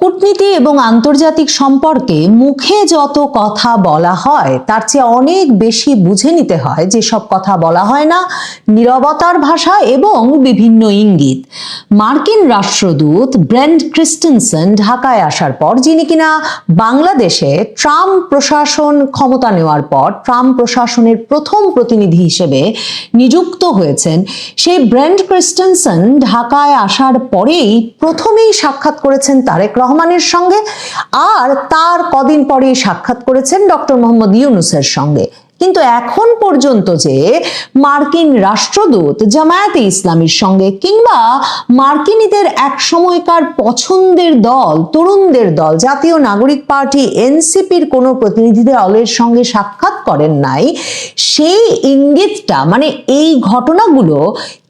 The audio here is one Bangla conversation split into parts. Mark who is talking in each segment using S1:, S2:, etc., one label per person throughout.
S1: কূটনীতি এবং আন্তর্জাতিক সম্পর্কে মুখে যত কথা বলা হয় তার চেয়ে অনেক বেশি বুঝে নিতে হয় যেসব কথা বলা হয় না, নীরবতার ভাষা এবং বিভিন্ন ইঙ্গিত। মার্কিন রাষ্ট্রদূত ব্রেন্ট ক্রিস্টেনসেন ঢাকায় আসার পর, যিনি কিনা বাংলাদেশে ট্রাম্প প্রশাসন ক্ষমতা নেওয়ার পর ট্রাম্প প্রশাসনের প্রথম প্রতিনিধি হিসেবে নিযুক্ত হয়েছেন, সেই ব্রেন্ট ক্রিস্টেনসেন ঢাকায় আসার পরেই প্রথমেই সাক্ষাৎ করেছেন তারেক রহমানের সঙ্গে, আর তার কদিন পরেই সাক্ষাৎ করেছেন ডক্টর মোহাম্মদ ইউনূসের সঙ্গে। কিন্তু এখন পর্যন্ত যে মার্কিন রাষ্ট্রদূত জামায়াতে ইসলামীর সঙ্গে কিংবা মার্কিনীদের এক সময়কার পছন্দের দল, তরুণদের দল জাতীয় নাগরিক পার্টি এনসিপির কোনো প্রতিনিধি দলের সঙ্গে সাক্ষাৎ করেন নাই, সেই ইঙ্গিতটা মানে এই ঘটনাগুলো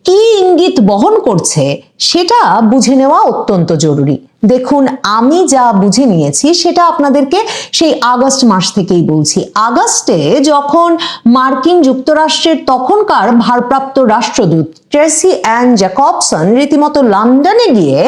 S1: কি ইঙ্গিত বহন করছে সেটা বুঝে নেওয়া অত্যন্ত জরুরি। দেখুন, আমি যা বুঝে নিয়েছি সেটা আপনাদেরকে সেই আগস্ট মাস থেকেই বলছি। আগস্টে যখন মার্কিন যুক্তরাষ্ট্রের তখনকার ভারপ্রাপ্ত রাষ্ট্রদূত ট্রেসি অ্যান জ্যাকবসন রীতিমতো লন্ডনে গিয়ে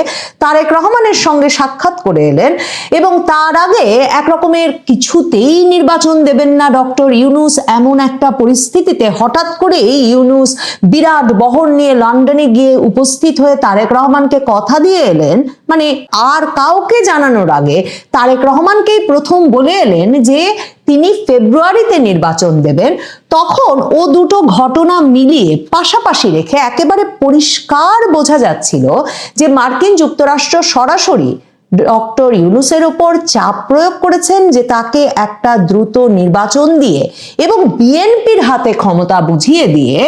S1: তারেক রহমানের সঙ্গে সাক্ষাৎ করে এলেন, এবং তার আগে একরকমের কিছুতেই নির্বাচন দেবেন না ডক্টর ইউনূস এমন একটা পরিস্থিতিতে হঠাৎ করে ইউনূস বিরাট বহর নিয়ে লন্ডনে গিয়ে উপস্থিত হয়ে তারেক রহমানকে কথা দিয়ে এলেন, মানে আর কাউকে জানানোর আগে তারেক রহমানকেই প্রথম বলে এলেন যে তিনি ফেব্রুয়ারিতে নির্বাচন দেবেন। তখন ও দুটো ঘটনা মিলিয়ে পাশাপাশি রেখে একেবারে পরিষ্কার বোঝা যাচ্ছিল যে মার্কিন যুক্তরাষ্ট্র সরাসরি ডক্টর ইউনূসের উপর চাপ প্রয়োগ করেছেন যে তাকে একটা দ্রুত নির্বাচন দিয়ে এবং বিএনপির হাতে ক্ষমতা বুঝিয়ে দিয়ে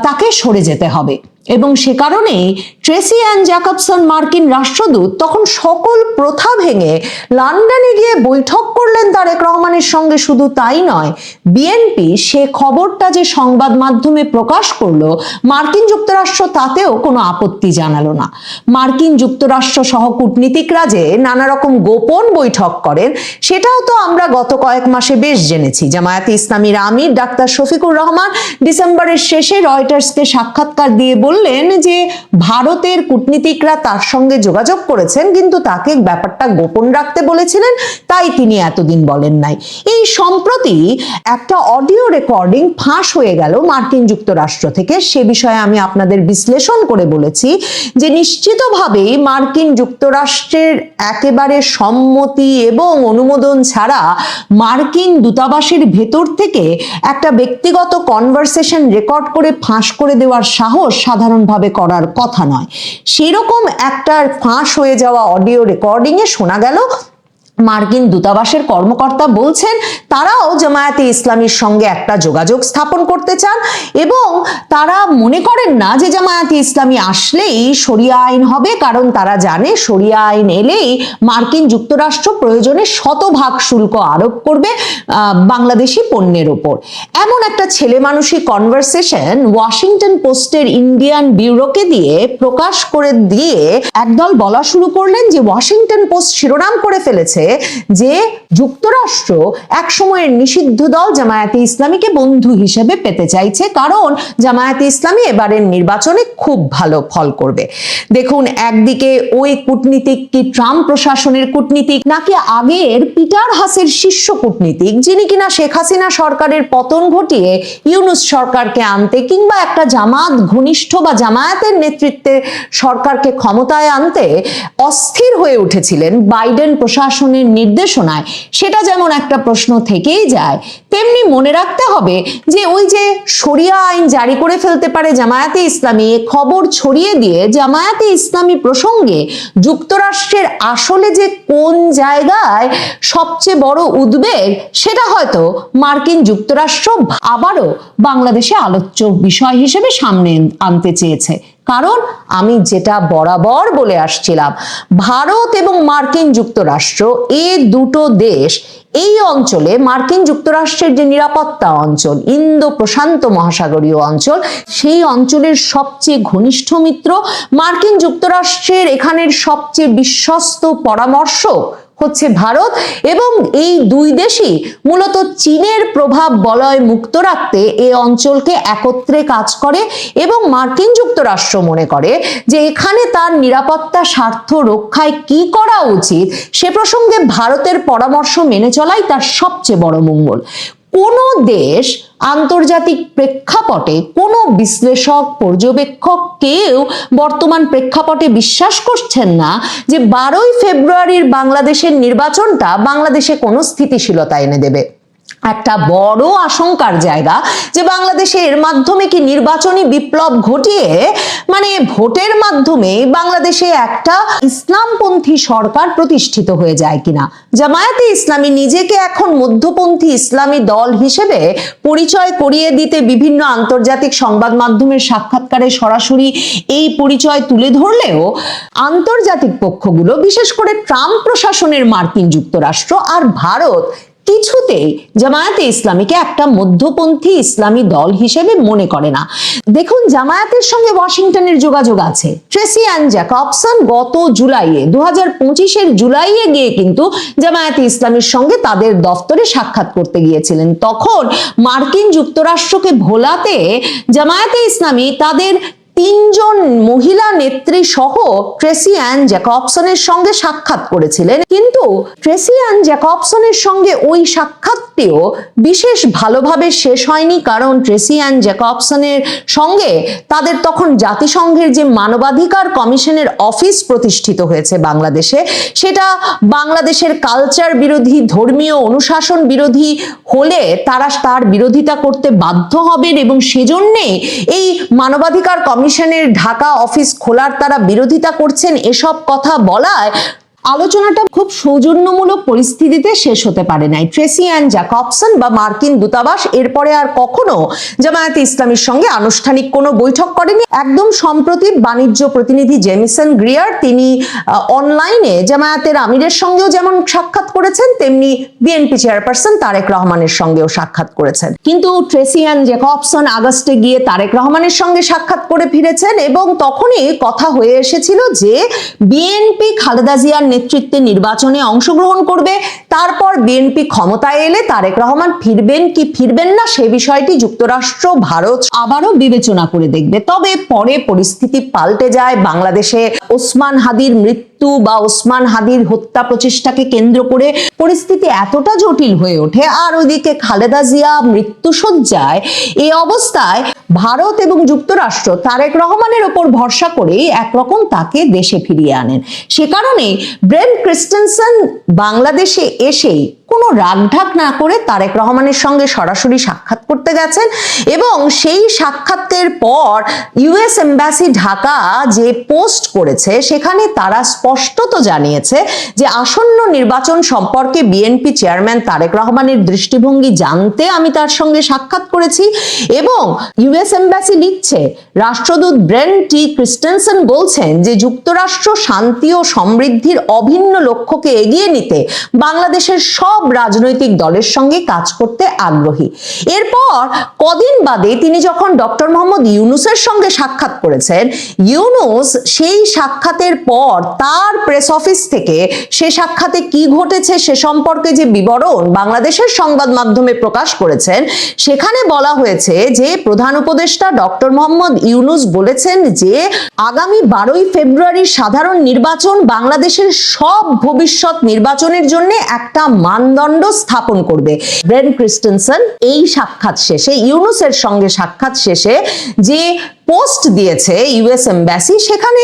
S1: তাকে সরে যেতে হবে। এবং সে কারণেই ট্রেসি অ্যান জ্যাকবসন মার্কিন রাষ্ট্রদূত তখন সকল প্রথা ভেঙে লন্ডনে গিয়ে বৈঠক করলেন তারেক রহমানের সঙ্গে। শুধু তাই নয়, বিএনপি সে খবরটা যে সংবাদ মাধ্যমে প্রকাশ করলো, মার্কিন যুক্তরাষ্ট্র তাতেও কোনো আপত্তি জানালো না। মার্কিন যুক্তরাষ্ট্র সহ কূটনীতিকরা যে নানা রকম গোপন বৈঠক করেন সেটাও তো আমরা গত কয়েক মাসে বেশ জেনেছি। জামায়াতে ইসলামীর আমির ডাক্তার শফিকুর রহমান ডিসেম্বরের শেষে রয়টার্সকে সাক্ষাৎকার দিয়ে বললেন যে ভারতের কূটনীতিকরা তার সঙ্গে যোগাযোগ করেছেন কিন্তু তাকে ব্যাপারটা গোপন রাখতে বলেছিলেন, তাই তিনি এতদিন বলেন নাই। এই সম্প্রতি একটা অডিও রেকর্ডিং ফাঁস হয়ে গেল মার্কিন যুক্তরাষ্ট্র থেকে। সে বিষয়ে আমি আপনাদের বিশ্লেষণ করে বলেছি যে নিশ্চিতভাবেই মার্কিন যুক্তরাষ্ট্রের একেবারে সম্মতি এবং অনুমোদন ছাড়া মার্কিন দূতাবাসের ভেতর থেকে একটা ব্যক্তিগত কনভারসেশন রেকর্ড করে ফাঁস করে দেওয়ার সাহস সাধারণভাবে করার কথা নয়। সেরকম একটা ফাঁস হয়ে যাওয়া অডিও রেকর্ডিং এ শোনা গেল মার্কিন দূতাবাসের কর্মকর্তা বলছেন তারাও জামায়াতে ইসলামীর সঙ্গে একটা যোগাযোগ স্থাপন করতে চান এবং তারা মনে করেন না যে জামায়াতে ইসলামী আসলেই শরিয়া আইন হবে, কারণ তারা জানে শরিয়া আইন এলেই মার্কিন যুক্তরাষ্ট্র প্রয়োজনে শতভাগ শুল্ক আরোপ করবে বাংলাদেশি পণ্যের উপর। এমন একটা ছেলে মানুষই কনভারসেশন ওয়াশিংটন পোস্টের ইন্ডিয়ান ব্যুরোকে দিয়ে প্রকাশ করে দিয়ে একদল বলা শুরু করলেন যে ওয়াশিংটন পোস্ট শিরোনাম করে ফেলেছে যে যুক্তরাষ্ট্র এক সময়ের নিষিদ্ধ দল জামায়াতে ইসলামীকে বন্ধু হিসেবে পেতে চাইছে, কারণ জামায়াতে ইসলামী এবারের নির্বাচনে খুব ভালো ফল করবে। দেখুন, একদিকে ওই কূটনীতিক কি ট্রাম্প প্রশাসনের কূটনীতিক নাকি আগের পিটার হাসের শীর্ষ কূটনীতিক, যিনি কিনা শেখ হাসিনা সরকারের পতন ঘটিয়ে ইউনূস সরকারকে আনতে কিংবা একটা জামাত ঘনিষ্ঠ বা জামায়াতের নেতৃত্বে সরকারকে ক্ষমতায় আনতে অস্থির হয়ে উঠেছিলেন বাইডেন প্রশাসনের নির্দেশনায়, সেটা যেমন একটা প্রশ্ন থেকেই যায়, তেমনি মনে রাখতে হবে যে ওই যে শরিয়া আইন জারি করে ফেলতে পারে জামায়াতে ইসলামী, এ খবর ছড়িয়ে দিয়ে জামায়াতে ইসলামী প্রসঙ্গে যুক্তরাষ্ট্রের আসলে যে কোন জায়গায় সবচেয়ে বড় উদ্বেগ সেটা হয়তো মার্কিন যুক্তরাষ্ট্র আবারও বাংলাদেশে আলোচ্য বিষয় হিসেবে সামনে আনতে চেয়েছে। কারণ আমি যেটা বরাবর বলে আসছিলাম, ভারত এবং মার্কিন যুক্তরাষ্ট্র এ দুটো দেশ এই অঞ্চলে মার্কিন যুক্তরাষ্ট্রের যে নিরাপত্তা অঞ্চল, ইন্দো প্রশান্ত মহাসাগরীয় অঞ্চল, সেই অঞ্চলের সবচেয়ে ঘনিষ্ঠ মিত্র। মার্কিন যুক্তরাষ্ট্রের এখানের সবচেয়ে বিশ্বস্ত পরামর্শক হচ্ছে ভারত, এবং এই দুই দেশই মূলত চীনের প্রভাব বলয় মুক্ত রাখতে এই অঞ্চলকে একত্রে কাজ করে, এবং মার্কিন যুক্তরাষ্ট্র মনে করে যে এখানে তার নিরাপত্তা স্বার্থ রক্ষায় কি করা উচিত সে প্রসঙ্গে ভারতের পরামর্শ মেনে চলাই তার সবচেয়ে বড় মঙ্গল। কোনো দেশ আন্তর্জাতিক প্রেক্ষাপটে কোনো বিশ্লেষক পর্যবেক্ষক কেউ বর্তমান প্রেক্ষাপটে বিশ্বাস করছেন না যে 12ই ফেব্রুয়ারির বাংলাদেশের নির্বাচনটা বাংলাদেশে কোনো স্থিতিশীলতা এনে দেবে। একটা বড় আশঙ্কার জায়গা যে বাংলাদেশে এর মাধ্যমে কি নির্বাচনী বিপ্লব ঘটিয়ে মানে ভোটের মাধ্যমে বাংলাদেশে একটা ইসলামপন্থী সরকার প্রতিষ্ঠিত হয়ে যায় কিনা। জামায়াতে ইসলামী নিজেকে এখন মধ্যপন্থী ইসলামী দল হিসেবে পরিচয় করিয়ে দিতে বিভিন্ন আন্তর্জাতিক সংবাদ মাধ্যমের সাক্ষাৎকারে সরাসরি এই পরিচয় তুলে ধরলেও আন্তর্জাতিক পক্ষগুলো, বিশেষ করে ট্রাম্প প্রশাসনের মার্কিন যুক্তরাষ্ট্র আর ভারত, কিছুতেই জামায়াতে ইসলামীকে একটা মধ্যপন্থী ইসলামী দল হিসেবে মনে করে না। দেখুন, জামায়াতের সঙ্গে ওয়াশিংটনের যোগাযোগ আছে। ট্রেসি অ্যান জ্যাকবসন গত জুলাইয়ে 2025-এর জুলাইয়ে গিয়ে কিন্তু জামায়াতে ইসলামীর সঙ্গে তাদের দফতরে সাক্ষাৎ করতে গিয়েছিলেন। তখন মার্কিন যুক্তরাষ্ট্রকে ভোলাতে জামায়াতে ইসলামী তাদের 3 জন মহিলা নেত্রী সহ ট্রেসি অ্যান জ্যাকবসনের সঙ্গে সাক্ষাৎ করেছিলেন, কিন্তু ট্রেসি অ্যান জ্যাকবসনের সঙ্গে ওই সাক্ষাৎটিও বিশেষ ভালোভাবে শেষ হয়নি, কারণ ট্রেসি অ্যান জ্যাকবসনের সঙ্গে তাদের তখন জাতিসংঘের যে মানবাধিকার কমিশনের অফিস প্রতিষ্ঠিত হয়েছে বাংলাদেশে, সেটা বাংলাদেশের কালচার বিরোধী, ধর্মীয় অনুশাসন বিরোধী হলে তারা তার বিরোধিতা করতে বাধ্য হবেন, এবং সেজন্যে এই মানবাধিকার কমিশনের ঢাকা অফিস খোলার তারা বিরোধিতা করছেন। এসব কথা বলায় আলোচনাটা খুব সৌজন্যমূলক পরিস্থিতিতে শেষ হতে পারে নাই। ট্রেসি অ্যান জ্যাকবসন বা মার্কিন দূতাবাস এরপরে আর কখনো জামায়াতে ইসলামীর সঙ্গে আনুষ্ঠানিক কোনো বৈঠক করেনি। একদম সম্প্রতি বাণিজ্য প্রতিনিধি জেমিসন গ্রিয়ার তিনি অনলাইনে জামায়াতের আমিরের সঙ্গেও যেমন সাক্ষাৎ করেছেন, তেমনি বিএনপি চেয়ারপারসন তারেক রহমানের সঙ্গেও সাক্ষাৎ করেছেন। কিন্তু ট্রেসি অ্যান জ্যাকবসন আগস্টে গিয়ে তারেক রহমানের সঙ্গে সাক্ষাৎ করে ফিরেছেন, এবং তখনই কথা হয়ে এসেছিল যে বিএনপি খালেদা জিয়ার নেতৃত্বে নির্বাচনে অংশগ্রহণ করবে, তারপর বিএনপি ক্ষমতায় এলে তারেক রহমান ফিরবেন কি ফিরবেন না সে বিষয়টি যুক্তরাষ্ট্র, ভারত আবারও বিবেচনা করে দেখবে। তবে পরে পরিস্থিতি পাল্টে যায়। বাংলাদেশে ওসমান হাদির মৃত্যু বা ওসমান হাদির হত্যা প্রচেষ্টাকে কেন্দ্র করে পরিস্থিতি এতটা জটিল হয়ে ওঠে, আর ওইদিকে খালেদা জিয়া মৃত্যুশয্যায়। এই অবস্থায় ভারত এবং যুক্তরাষ্ট্র তারেক রহমানের ওপর ভরসা করেই একরকম তাকে দেশে ফিরিয়ে আনেন। সে কারণে ব্রেন ক্রিস্টেনসেন বাংলাদেশে এসেই কোনো রাগঢাক না করে তারেক রহমানের সঙ্গে সরাসরি সাক্ষাৎ করতে গেছেন, এবং সেই সাক্ষাতের পর ইউএস এম্বাসি ঢাকা যে পোস্ট করেছে সেখানে তারা স্পষ্টত জানিয়েছে যে আসন্ন নির্বাচন সম্পর্কে বিএনপি চেয়ারম্যান তারেক রহমানের দৃষ্টিভঙ্গি জানতে আমি তার সঙ্গে সাক্ষাৎ করেছি। এবং ইউএস এম্বাসি লিখছে, রাষ্ট্রদূত ব্রেন টি ক্রিস্টেনসেন বলছেন যে যুক্তরাষ্ট্র শান্তি ও সমৃদ্ধির অভিন্ন লক্ষ্যকে এগিয়ে নিতে বাংলাদেশের সব রাজনৈতিক দলের সঙ্গে কাজ করতে আগ্রহী। এরপর কদিন বাদে তিনি যখন ডক্টর মোহাম্মদ ইউনূসের সঙ্গে সাক্ষাৎ করেছেন, ইউনূস সেই সাক্ষাতের পর তার প্রেস অফিস থেকে সে সাক্ষাতে কি ঘটেছে সে সম্পর্কে যে বিবরণ বাংলাদেশের সংবাদ মাধ্যমে প্রকাশ করেছেন, সেখানে বলা হয়েছে যে প্রধান উপদেষ্টা ডক্টর মোহাম্মদ ইউনূস বলেছেন যে আগামী 12ই ফেব্রুয়ারির সাধারণ নির্বাচন বাংলাদেশের সব ভবিষ্যৎ নির্বাচনের জন্য একটা মানদণ্ড স্থাপন করবে। ব্রেন ক্রিস্টেনসেন এই সাক্ষাৎ শেষে, ইউনূসের সঙ্গে সাক্ষাৎ শেষে যে পোস্ট দিয়েছে ইউএস এম্বাসি, সেখানে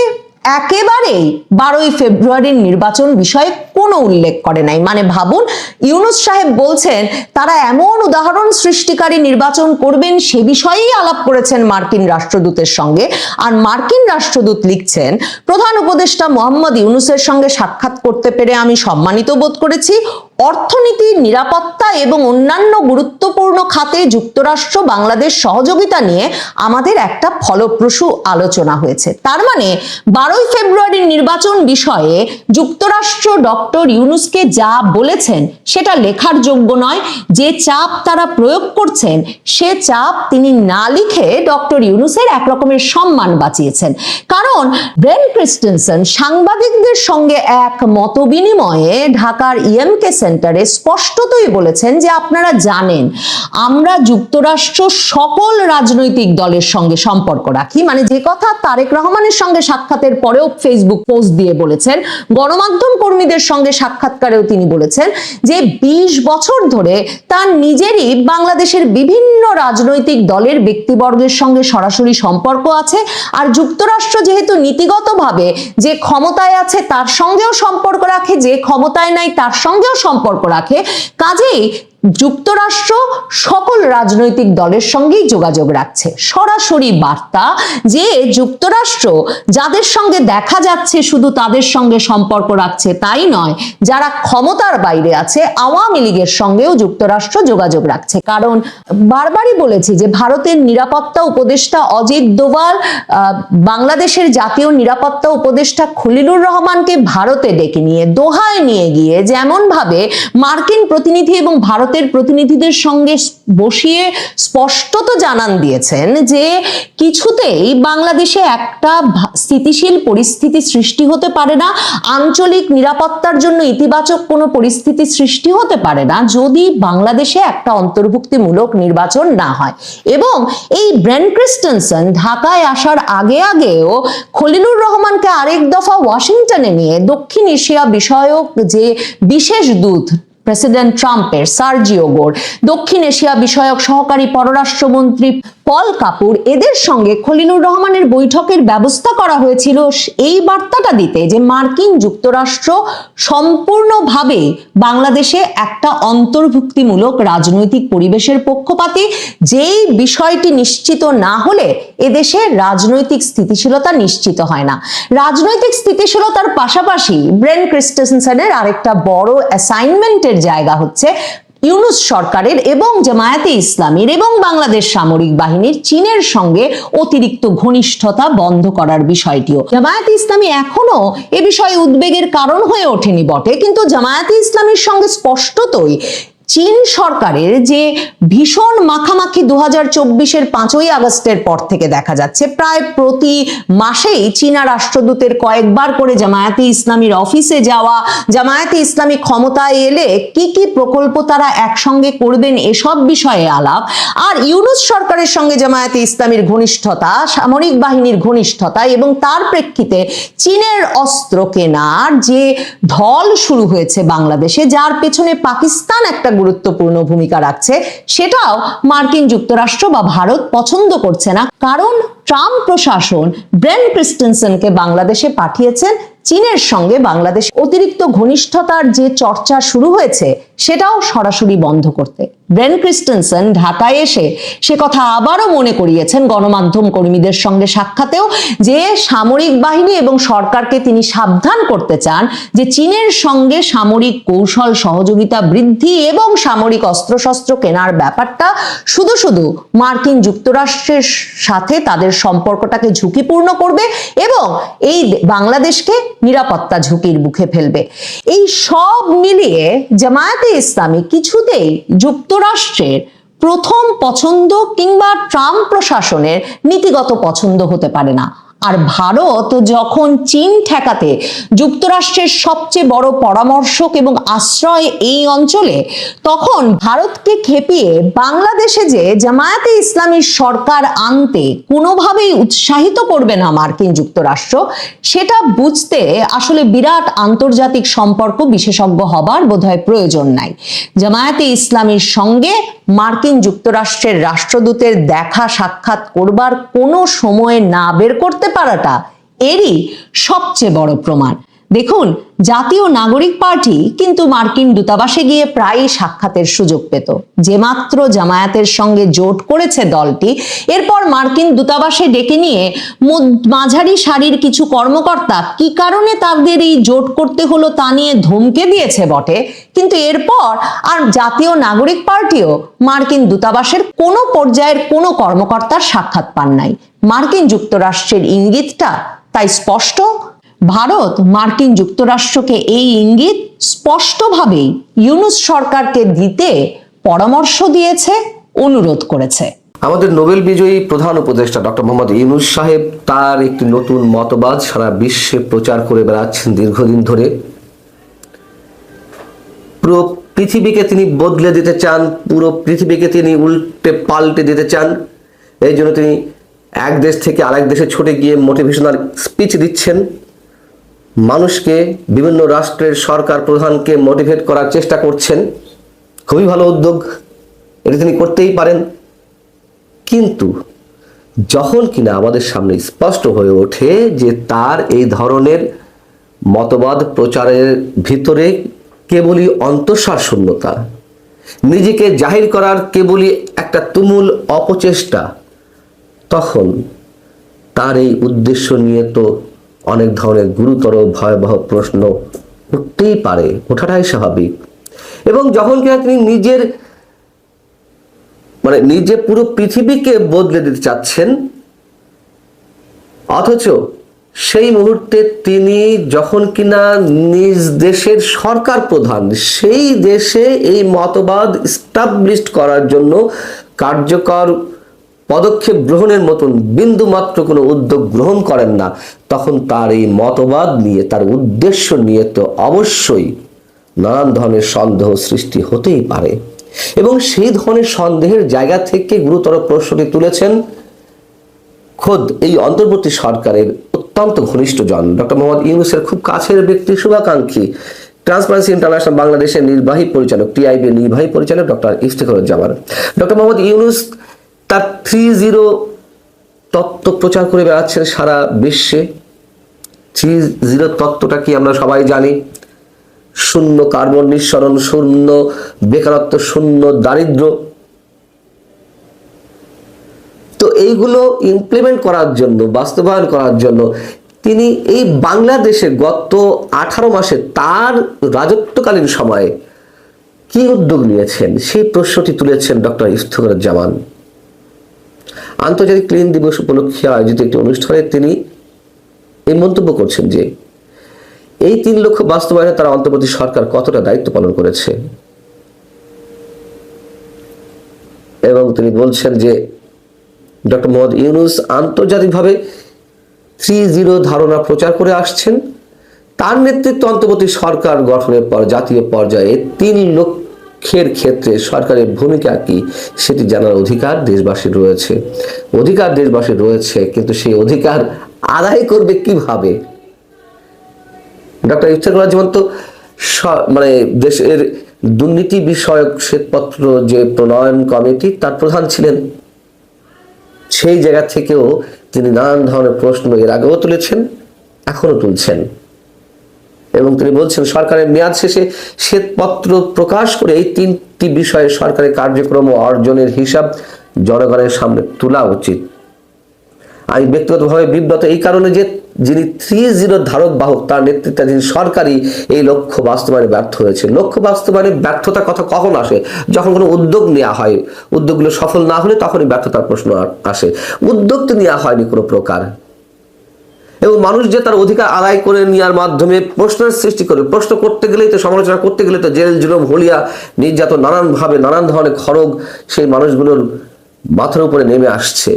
S1: একেবারেই 12ই ফেব্রুয়ারির নির্বাচন বিষয়ে কোনো উল্লেখ করে নাই। মানে ভাবুন, ইউনূস সাহেব বলছেন তারা এমন উদাহরণ সৃষ্টিকারী নির্বাচন করবেন সে বিষয়েই আলাপ করেছেন মার্কিন রাষ্ট্রদূতের সঙ্গে, আর মার্কিন রাষ্ট্রদূত লিখছেন, প্রধান উপদেষ্টা মোহাম্মদ ইউনূসের সঙ্গে সাক্ষাৎ করতে পেরে আমি সম্মানিত বোধ করেছি। অর্থনীতি, নিরাপত্তা এবং অন্যান্য গুরুত্বপূর্ণ খাতে যুক্তরাষ্ট্র বাংলাদেশ সহযোগিতা নিয়ে আমাদের একটা ফলপ্রসূ আলোচনা হয়েছে। তার মানে 12ই ফেব্রুয়ারির নির্বাচন বিষয়ে যুক্তরাষ্ট্র ডক্টর ডক্টর ইউনূসকে যা বলেছেন সেটা লেখার যোগ্য নয়। যে চাপ তারা প্রয়োগ করছেন সে চাপ তিনি না লিখে ডক্টর ইউনূসের এক রকমের সম্মান বাঁচিয়েছেন। কারণ ব্রেন ক্রিস্টেনসেন সাংবাদিকদের সঙ্গে এক মতবিনিময়ে ঢাকার ইএমকে সেন্টারে স্পষ্টতই বলেছেন যে আপনারা জানেন আমরা যুক্তরাষ্ট্র সকল রাজনৈতিক দলের সঙ্গে সম্পর্ক রাখি, মানে যে কথা তারেক রহমানের সঙ্গে সাক্ষাতের পরেও ফেসবুক পোস্ট দিয়ে বলেছেন, গণমাধ্যম কর্মীদের সঙ্গে সাক্ষাৎকারেও তিনি বলেছেন যে 20 বছর ধরে তার নিজেরই বাংলাদেশের বিভিন্ন রাজনৈতিক দলের ব্যক্তিবর্গের সঙ্গে সরাসরি সম্পর্ক আছে। আর যুক্তরাষ্ট্র যেহেতু নীতিগতভাবে যে ক্ষমতায় আছে তার সঙ্গেও সম্পর্ক রাখে, যে ক্ষমতায় নাই তার সঙ্গেও সম্পর্ক রাখে, কাজেই যুক্তরাষ্ট্র সকল রাজনৈতিক দলের সঙ্গেই যোগাযোগ রাখছে। সরাসরি বার্তা যে যুক্তরাষ্ট্র যাদের সঙ্গে দেখা যাচ্ছে শুধু তাদের সঙ্গে সম্পর্ক রাখছে তাই নয়, যারা ক্ষমতার বাইরে আছে আওয়ামী লীগের সঙ্গেও যুক্তরাষ্ট্র যোগাযোগ রাখছে। কারণ বারবারই বলেছি যে ভারতের নিরাপত্তা উপদেষ্টা অজিত দোভাল বাংলাদেশের জাতীয় নিরাপত্তা উপদেষ্টা খলিলুর রহমানকে ভারতে ডেকে নিয়ে দোহায় নিয়ে গিয়ে যেমন ভাবে মার্কিন প্রতিনিধি এবং ভারতের প্রতিনিধিদের সঙ্গে বসিয়ে স্পষ্টত জানান দিয়েছেন যে কিছুতেই বাংলাদেশে একটা স্থিতিশীল পরিস্থিতি সৃষ্টি হতে পারে না, আঞ্চলিক নিরাপত্তার জন্য ইতিবাচক কোনো পরিস্থিতি সৃষ্টি হতে পারে না যদি বাংলাদেশে একটা অন্তর্ভুক্তিমূলক নির্বাচন না হয়। এবং এই ব্রেন ক্রিস্টেনসেন ঢাকায় আসার আগেও খলিলুর রহমানকে আরেক দফা ওয়াশিংটনে নিয়ে দক্ষিণ এশিয়া বিষয়ক যে বিশেষ দূত প্রেসিডেন্ট ট্রাম্পের সার্জিও গোর, দক্ষিণ এশিয়া বিষয়ক সহকারী পররাষ্ট্রমন্ত্রী পল কাপুর, এদের সঙ্গে খলিলুর রহমানের বৈঠকের ব্যবস্থা করা হয়েছিল এই বার্তাটা দিতে যে মার্কিন যুক্তরাষ্ট্র সম্পূর্ণভাবে বাংলাদেশে একটা অন্তর্ভুক্তিমূলক রাজনৈতিক পরিবেশের পক্ষপাতী, যেই বিষয়টি নিশ্চিত না হলে এদেশে রাজনৈতিক স্থিতিশীলতা নিশ্চিত হয় না। রাজনৈতিক স্থিতিশীলতার পাশাপাশি ব্রেন ক্রিস্টেনসেনের আরেকটা বড় অ্যাসাইনমেন্টের জায়গা হচ্ছে ইউনূস সরকারের এবং জামায়াতে ইসলামীর এবং বাংলাদেশ সামরিক বাহিনীর চীনের সঙ্গে অতিরিক্ত ঘনিষ্ঠতা বন্ধ করার বিষয়টিও। জামায়াতে ইসলামী এখনো এ বিষয়ে উদ্বেগের কারণ হয়ে ওঠেনি বটে, কিন্তু জামায়াতে ইসলামীর সঙ্গে স্পষ্টতই চীন সরকারের যে ভীষণ মাখামাখি 2024-এর 5ই আগস্টের পর থেকে দেখা যাচ্ছে, প্রায় প্রতি মাসেই চীনা রাষ্ট্রদূতের কয়েকবার করে জামায়াতে ইসলামীর অফিসে যাওয়া, জামায়াতে ইসলামী ক্ষমতায় এলে কি কি প্রকল্প তারা একসঙ্গে করবেন এসব বিষয়ে আলাপ, আর ইউনূস সরকারের সঙ্গে জামায়াতে ইসলামীর ঘনিষ্ঠতা, সামরিক বাহিনীর ঘনিষ্ঠতা এবং তার প্রেক্ষিতে চীনের অস্ত্র কেনার যে ঢল শুরু হয়েছে বাংলাদেশে, যার পেছনে পাকিস্তান একটা গুরুত্বপূর্ণ ভূমিকা রাখছে, সেটাও মার্কিন যুক্তরাষ্ট্র বা ভারত পছন্দ করছে না। কারণ ট্রাম্প প্রশাসন ব্রেন ক্রিস্টেনসেনকে বাংলাদেশে পাঠিয়েছেন চীনের সঙ্গে বাংলাদেশ অতিরিক্ত ঘনিষ্ঠতার যে চর্চা শুরু হয়েছে সেটাও সরাসরি বন্ধ করতে। ব্রেন ক্রিস্টেনসেন ঢাকায় এসে সে কথা আবারও মনে করিয়েছেন গণমাধ্যম কর্মীদের সঙ্গে সাক্ষাতেও যে সামরিক বাহিনী এবং সরকারকে তিনি সাবধান করতে চান যে চীনের সঙ্গে সামরিক কৌশল সহযোগিতা বৃদ্ধি এবং সামরিক অস্ত্রশস্ত্র কেনার ব্যাপারটা শুধু শুধু মার্কিন যুক্তরাষ্ট্রের সাথে তাদের সম্পর্কটাকে ঝুঁকিপূর্ণ করবে এবং এই বাংলাদেশকে নিরাপত্তা ঝুঁকির মুখে ফেলবে। এই সব মিলিয়ে জামায়াতে ইসলামী কিছুতেই যুক্তরাষ্ট্রের প্রথম পছন্দ কিংবা ট্রাম্প প্রশাসনের নীতিগত পছন্দ হতে পারে না। আর ভারত যখন চীন ঠেকাতে যুক্তরাষ্ট্রের সবচেয়ে বড় পরামর্শক এবং আশ্রয় এই অঞ্চলে, তখন ভারতকে খেপিয়ে বাংলাদেশে যে জামায়াতে ইসলামীর সরকার আনতে কোনোভাবেই উৎসাহিত করবে না মার্কিন যুক্তরাষ্ট্র, সেটা বুঝতে আসলে বিরাট আন্তর্জাতিক সম্পর্ক বিশেষজ্ঞ হবার বোধহয় প্রয়োজন নাই। জামায়াতে ইসলামীর সঙ্গে মার্কিন যুক্তরাষ্ট্রের রাষ্ট্রদূতের দেখা সাক্ষাৎ করবার কোনো সময় না বের করতে পারাটা এরই সবচেয়ে বড় প্রমাণ। দেখুন, জাতীয় নাগরিক পার্টি কিন্তু মার্কিন দূতাবাসে গিয়ে প্রায়ই সাক্ষাতের সুযোগ পেত। যে মাত্র জামায়াতের সঙ্গে জোট করেছে দলটি, এরপর মার্কিন দূতাবাসে ডেকে নিয়ে মাঝারি সারির কিছু কর্মকর্তা কি কারণে তাদের এই জোট করতে হলো তা নিয়ে ধমকে দিয়েছে বটে, কিন্তু এরপর আর জাতীয় নাগরিক পার্টিও মার্কিন দূতাবাসের কোনো পর্যায়ের কোনো কর্মকর্তার সাক্ষাৎ পান নাই। মার্কিন যুক্তরাষ্ট্রের ইঙ্গিতটা তাই স্পষ্ট। ভারত মার্কিন যুক্তরাষ্ট্রকে এই ইঙ্গিত স্পষ্টভাবেই ইউনূস সরকারকে দিতে পরামর্শ দিয়েছে, অনুরোধ করেছে।
S2: আমাদের নোবেল বিজয়ী প্রধান উপদেষ্টা ডক্টর মোহাম্মদ ইউনূস সাহেব তার একটি নতুন মতবাদ সারা বিশ্বে প্রচার করে বেড়াচ্ছেন দীর্ঘদিন ধরে। পুরো পৃথিবীকে তিনি বদলে দিতে চান, পুরো পৃথিবীকে তিনি উল্টে পাল্টে দিতে চান। এই জন্য তিনি এক দেশ থেকে আরেক দেশে ছুটে গিয়ে মোটিভেশনাল স্পিচ দিচ্ছেন, মানুষকে, বিভিন্ন রাষ্ট্রের সরকার প্রধানকে মোটিভেট করার চেষ্টা করছেন। খুবই ভালো উদ্যোগ, এটা তিনি করতেই পারেন। কিন্তু যখন কিনা আমাদের সামনে স্পষ্ট হয়ে ওঠে যে তার এই ধরনের মতবাদ প্রচারের ভিতরে কেবলই অন্তঃসার শূন্যতা, নিজেকে জাহির করার কেবলই একটা তুমুল অপচেষ্টা, তখন তার এই উদ্দেশ্য নিয়ে তো অনেক ধরনের গুরুতর ভয়াবহ প্রশ্ন উঠতেই পারে, ওঠাটাই স্বাভাবিক। এবং যখন কিনা তিনি নিজে পুরো পৃথিবীকে বদলে দিতে চাচ্ছেন, অথচ সেই মুহূর্তে তিনি যখন কিনা নিজ দেশের সরকার প্রধান, সেই দেশে এই মতবাদ এস্টাবলিশ করার জন্য কার্যকর পদক্ষেপ গ্রহণের মতন বিন্দু মাত্র কোনো উদ্যোগ গ্রহণ করেন না, তখন তার এই মতবাদ নিয়ে, তার উদ্দেশ্য নিয়ে তো অবশ্যই নানান ধরনের সন্দেহ সৃষ্টি হতেই পারে। এবং সেই ধরনের সন্দেহের জায়গা থেকে গুরুতর প্রশ্নটি তুলেছেন খোদ এই অন্তর্বর্তী সরকারের অত্যন্ত ঘনিষ্ঠজন, ডক্টর মোহাম্মদ ইউনূসের খুব কাছের ব্যক্তি, শুভাকাঙ্ক্ষী, ট্রান্সপারেন্সি ইন্টারন্যাশনাল বাংলাদেশের নির্বাহী পরিচালক, টিআইবি নির্বাহী পরিচালক ডক্টর ইফতেখারুজ্জামান। ডক্টর মোহাম্মদ ইউনূস তার 3-0 তত্ত্ব প্রচার করে বেড়াচ্ছেন সারা বিশ্বে। 3-0 তত্ত্বটা কি আমরা সবাই জানি। শূন্য কার্বন নিঃসরণ, শূন্য বেকারত্ব, শূন্য দারিদ্র। তো এইগুলো ইমপ্লিমেন্ট করার জন্য, বাস্তবায়ন করার জন্য তিনি এই বাংলাদেশে গত 18 মাসে তার রাজত্বকালীন সময়ে কি উদ্যোগ নিয়েছেন, সেই প্রশ্নটি তুলেছেন ডক্টর ইফতেখারুজ্জামান। আন্তর্জাতিক ক্লিন দিবস উপলক্ষে আয়োজিত একটি অনুষ্ঠানে তিনি এই মন্তব্য করছেন যে এই 3 লক্ষ্য বাস্তবায়নে তারা অন্তর্বর্তী সরকার কতটা দায়িত্ব পালন করেছে। এবং তিনি বলছেন যে ডক্টর মোহাম্মদ ইউনূস আন্তর্জাতিকভাবে 3-0 ধারণা প্রচার করে আসছেন। তার নেতৃত্বে অন্তর্বর্তী সরকার গঠনের পর জাতীয় পর্যায়ে 3 লক্ষ্যের ক্ষেত্রে সরকারের ভূমিকা কি সেটি জানার অধিকার দেশবাসীর রয়েছে। অধিকার দেশবাসীর রয়েছে, কিন্তু সেই অধিকার আদায় করবে কিভাবে? ডক্টর ইফতেখারুজ্জামান তো দেশের দুর্নীতি বিষয়ক শ্বেতপত্র যে প্রণয়ন কমিটি, তার প্রধান ছিলেন। সেই জায়গা থেকেও তিনি নানান ধরনের প্রশ্ন এর আগেও তুলেছেন, এখনো তুলছেন। এবং তিনি বলছেন সরকারের মেয়াদ শেষে শ্বেতপত্র প্রকাশ করে এই 3টি বিষয়ে সরকারের কার্যক্রম ও অর্জনের হিসাব জনগণের সামনে তোলা উচিত। আমি ব্যক্তিগতভাবে বিব্রত এই কারণে যে যিনি 3-0 ধারক বাহক, তার নেতৃত্বাধীন সরকারই এই লক্ষ্য বাস্তবায়নে ব্যর্থ হয়েছে। লক্ষ্য বাস্তবায়নে ব্যর্থতার কথা কখন আসে? যখন কোনো উদ্যোগ নেওয়া হয়, উদ্যোগগুলো সফল না হলে তখনই ব্যর্থতার প্রশ্ন আসে। উদ্যোগ তো নেওয়া হয়নি কোনো প্রকার, এবং মানুষ যে তার অধিকার আদায় করে নেওয়ার মাধ্যমে প্রশ্নের সৃষ্টি করে, প্রশ্ন করতে গেলেই তো, সমালোচনা করতে গেলে তো জেল জুলুম হলিয়া নির্যাতন নানানভাবে নানান ধরনের খড়গ সেই মানুষগুলোর মাথার উপরে নেমে আসছে।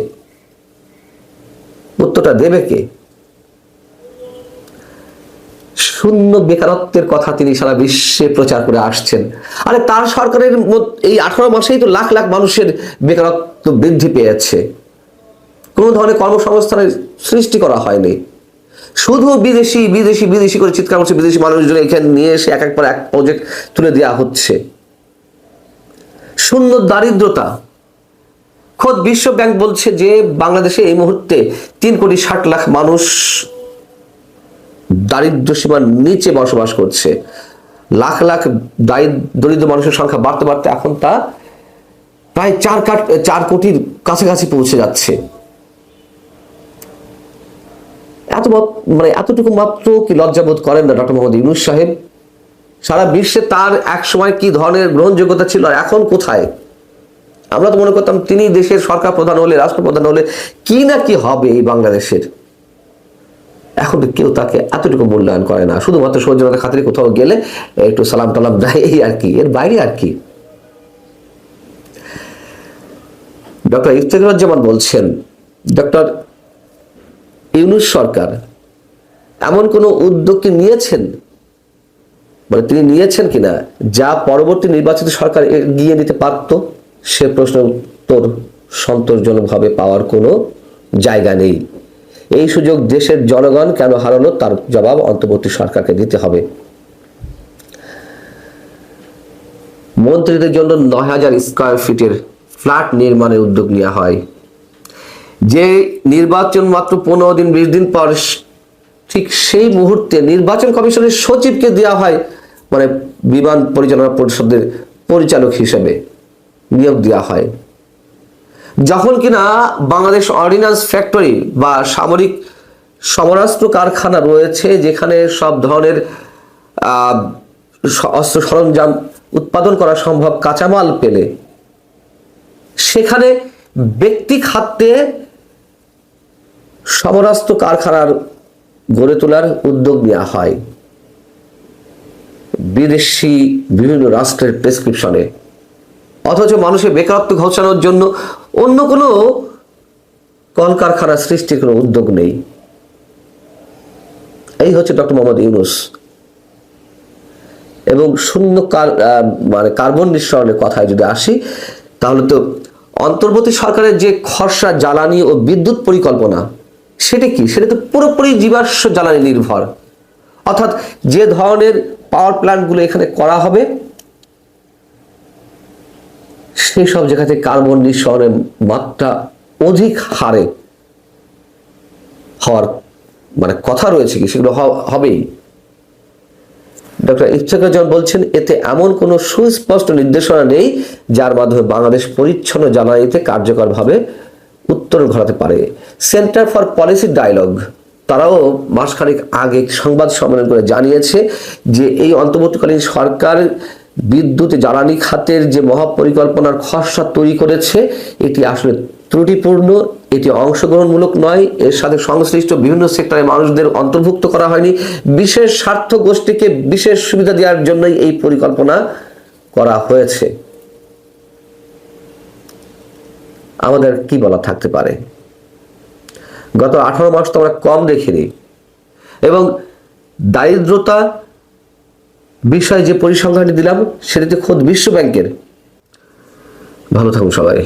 S2: উত্তরটা দেবে কে? শূন্য বেকারত্বের কথা তিনি সারা বিশ্বে প্রচার করে আসছেন। আরে তার সরকারের এই 18 মাসেই তো লাখ লাখ মানুষের বেকারত্ব বৃদ্ধি পেয়েছে, কোনো ধরনের কর্মসংস্থানের সৃষ্টি করা হয়নি। শুধু বিদেশি বিদেশি বিদেশি করে চিৎকার করছে, বিদেশি মানুষজন এখানে নিয়ে এসে এক পর এক প্রজেক্ট তুলে দেওয়া হচ্ছে। শূন্য দারিদ্রতা, খোদ বিশ্ব ব্যাংক বলছে যে বাংলাদেশে এই মুহূর্তে 3,60,00,000 মানুষ দারিদ্র সীমার নিচে বসবাস করছে। লাখ লাখ দরিদ্র মানুষের সংখ্যা বাড়তে বাড়তে এখন তা প্রায় 4 কোটির কাছাকাছি পৌঁছে যাচ্ছে। এতটুকু মাত্র কি লজ্জাবোধ করেন না ডক্টর মোহাম্মদ ইউনূস সাহেব? সারা বিশ্বে তার এক সময় কি ধরনের গ্রহণযোগ্যতা ছিল, আর এখন কোথায়? আমরা তো মনে করতাম তিনি দেশের সরকার প্রধান হলে, রাষ্ট্রপ্রধান হলে কি না কি হবে এই বাংলাদেশের। এখন তো কেউ তাকে এতটুকু মূল্যায়ন করে না, শুধুমাত্র সৌজন্যতার খাতিরে কোথাও গেলে একটু সালাম টালাম দেয়, এই আর কি, এর বাইরে আর কি। ডক্টর ইফতেখারুজ্জামান বলছেন, ডক্টর ইউনূস সরকার এমন কোনো উদ্যোগ কি নিয়েছেন, মানে তিনি নিয়েছেন কিনা, যা পরবর্তী নির্বাচিত সরকার এগিয়ে নিতে পারত? সে প্রশ্নের উত্তর সন্তোষজনকভাবে পাওয়ার কোনো জায়গা নেই। এই সুযোগ দেশের জনগণ কেন হারালো, তার জবাব অন্তর্বর্তী সরকারকে দিতে হবে। মন্ত্রীদের জন্য ৯,০০০ স্কয়ার ফিটের ফ্ল্যাট নির্মাণের উদ্যোগ নেওয়া হয়। যে নির্বাচন মাত্র ১৫ দিন ২০ দিন পর, ঠিক সেই মুহূর্তে নির্বাচন কমিশনের সচিবকে দেওয়া হয়, মানে বিমান পরিচালনা পরিষদের পরিচালক হিসেবে নিয়োগ দেওয়া হয়। যখন কিনা বাংলাদেশ অর্ডিন্যান্স ফ্যাক্টরি বা সামরিক সমরাস্ত্র কারখানা রয়েছে, যেখানে সব ধরনের অস্ত্র সরঞ্জাম উৎপাদন করা সম্ভব কাঁচামাল পেলে, সেখানে ব্যক্তি খাতে সমরাস্ত্র কারখানার গড়ে তোলার উদ্যোগ নেওয়া হয় বিদেশি বিভিন্ন রাষ্ট্রের প্রেসক্রিপশনে, অথচ মানুষের বেকারত্ব ঘোচানোর জন্য অন্য কোনো কলকারখানা সৃষ্টির কোনো উদ্যোগ নেই। এই হচ্ছে ডক্টর মোহাম্মদ ইউনূস। এবং শূন্য মানে কার্বন নিঃসরণের কথায় যদি আসি, তাহলে তো অন্তর্বর্তী সরকারের যে খসড়া জ্বালানি ও বিদ্যুৎ পরিকল্পনা, সেটা কি? সেটা তো পুরোপুরি জীবাশ্ম জ্বালানি নির্ভর। অর্থাৎ যে ধরনের পাওয়ার প্ল্যান্টগুলো এখানে করা হবে, সেই সব জায়গাতে কার্বন নিঃসরণের মাত্রা অধিক হারে হওয়ার মানে কথা রয়েছে, কি সেগুলো হবেই। ডক্টর ইফতেখারুজ্জামান বলছেন, এতে এমন কোনো সুস্পষ্ট নির্দেশনা নেই যার মাধ্যমে বাংলাদেশ পরিচ্ছন্ন জ্বালানিতে কার্যকরভাবে উত্তরণ ঘটাতে পারে। সেন্টার ফর পলিসি ডায়ালগ তারাও মাসখানেক আগে সংবাদ সম্মেলন করে জানিয়েছে যে এই অন্তর্বর্তীকালীন সরকার বিদ্যুৎ জ্বালানি খাতের যে মহাপরিকল্পনার খসড়া তৈরি করেছে, এটি আসলে ত্রুটিপূর্ণ, এটি অংশগ্রহণমূলক নয়, এর সাথে সংশ্লিষ্ট বিভিন্ন সেক্টরের মানুষদের অন্তর্ভুক্ত করা হয়নি। বিশেষ স্বার্থ গোষ্ঠীকে বিশেষ সুবিধা দেওয়ার জন্যই এই পরিকল্পনা করা হয়েছে। আমাদের কি বলা থাকতে পারে? গত 18 মাস তো আমরা কম দেখিনি, এবং দারিদ্রতা বিষয়ে যে পরিসংখ্যানটি দিলাম, সেটাতে খোদ বিশ্ব ব্যাংকের। ভালো থাকুন সবাই।